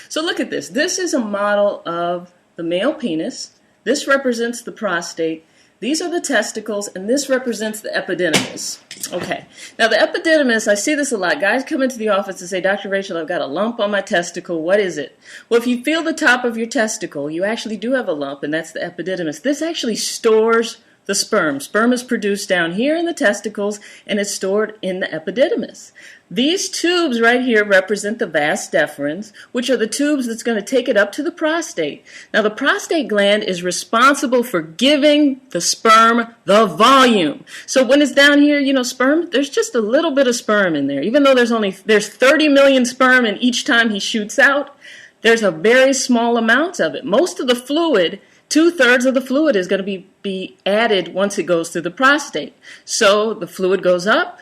So look at this. This is a model of the male penis. This represents the prostate. These are the testicles, and this represents the epididymis. Okay. Now, the epididymis, I see this a lot. Guys come into the office and say, Dr. Rachel, I've got a lump on my testicle. What is it? Well, if you feel the top of your testicle, you actually do have a lump, and that's the epididymis. This actually stores the sperm. Sperm is produced down here in the testicles, and it's stored in the epididymis. These tubes right here represent the vas deferens, which are the tubes that's going to take it up to the prostate. Now, the prostate gland is responsible for giving the sperm the volume. So when it's down here, sperm, there's just a little bit of sperm in there. Even though there's 30 million sperm and each time he shoots out, there's a very small amount of it. Most of the fluid, 2/3 of the fluid is going to be added once it goes through the prostate. So the fluid goes up.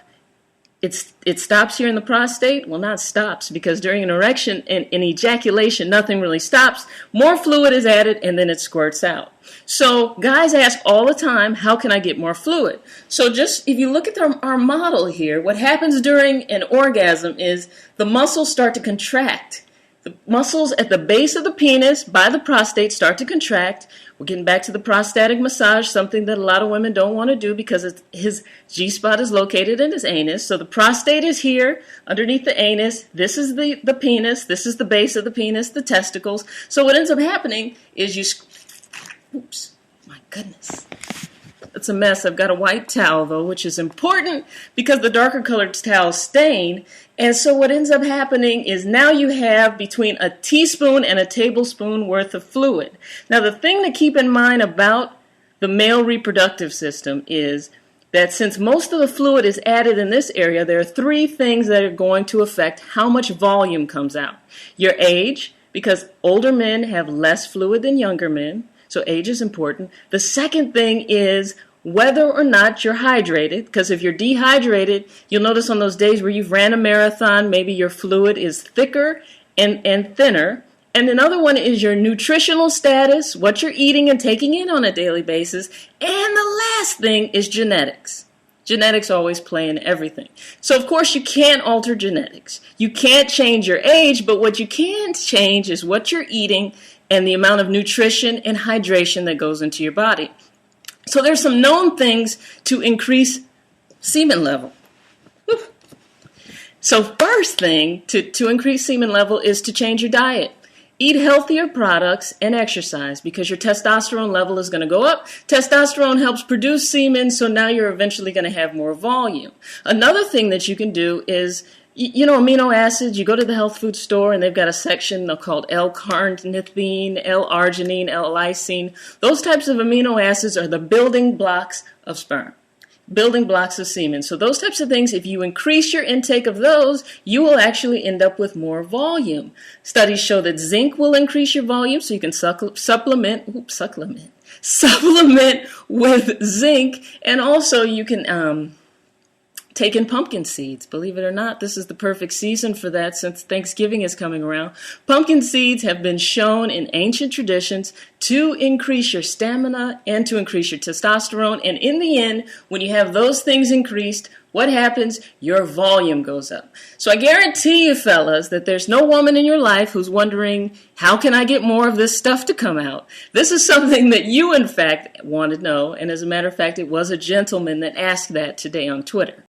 It stops here in the prostate. Well, not stops, because during an erection and ejaculation, nothing really stops. More fluid is added, and then it squirts out. So guys ask all the time, how can I get more fluid? So just if you look at our model here, what happens during an orgasm is the muscles start to contract. The muscles at the base of the penis by the prostate start to contract. We're getting back to the prostatic massage, something that a lot of women don't want to do because his G-spot is located in his anus. So the prostate is here underneath the anus. This is the penis. This is the base of the penis, the testicles. So what ends up happening is oops, my goodness. It's a mess. I've got a white towel, though, which is important because the darker colored towels stain. And so what ends up happening is now you have between a teaspoon and a tablespoon worth of fluid. Now, the thing to keep in mind about the male reproductive system is that since most of the fluid is added in this area, there are 3 things that are going to affect how much volume comes out. Your age, because older men have less fluid than younger men. So age is important. The second thing is whether or not you're hydrated, because if you're dehydrated, you'll notice on those days where you've ran a marathon, maybe your fluid is thicker and thinner. And another one is your nutritional status, what you're eating and taking in on a daily basis. And the last thing is genetics. Genetics always play in everything. So, of course, you can't alter genetics. You can't change your age, but what you can change is what you're eating and the amount of nutrition and hydration that goes into your body. So there's some known things to increase semen level. Whew. So first thing to increase semen level is to change your diet. Eat healthier products and exercise because your testosterone level is going to go up. Testosterone helps produce semen, so now you're eventually going to have more volume. Another thing that you can do is amino acids, you go to the health food store and they've got a section called L-carnitine, L-arginine, L-lysine. Those types of amino acids are the building blocks of sperm, building blocks of semen. So those types of things, if you increase your intake of those, you will actually end up with more volume. Studies show that zinc will increase your volume, so you can supplement with zinc, and also you can take in pumpkin seeds. Believe it or not, this is the perfect season for that since Thanksgiving is coming around. Pumpkin seeds have been shown in ancient traditions to increase your stamina and to increase your testosterone. And in the end, when you have those things increased, what happens? Your volume goes up. So I guarantee you, fellas, that there's no woman in your life who's wondering, how can I get more of this stuff to come out? This is something that you, in fact, want to know. And as a matter of fact, it was a gentleman that asked that today on Twitter.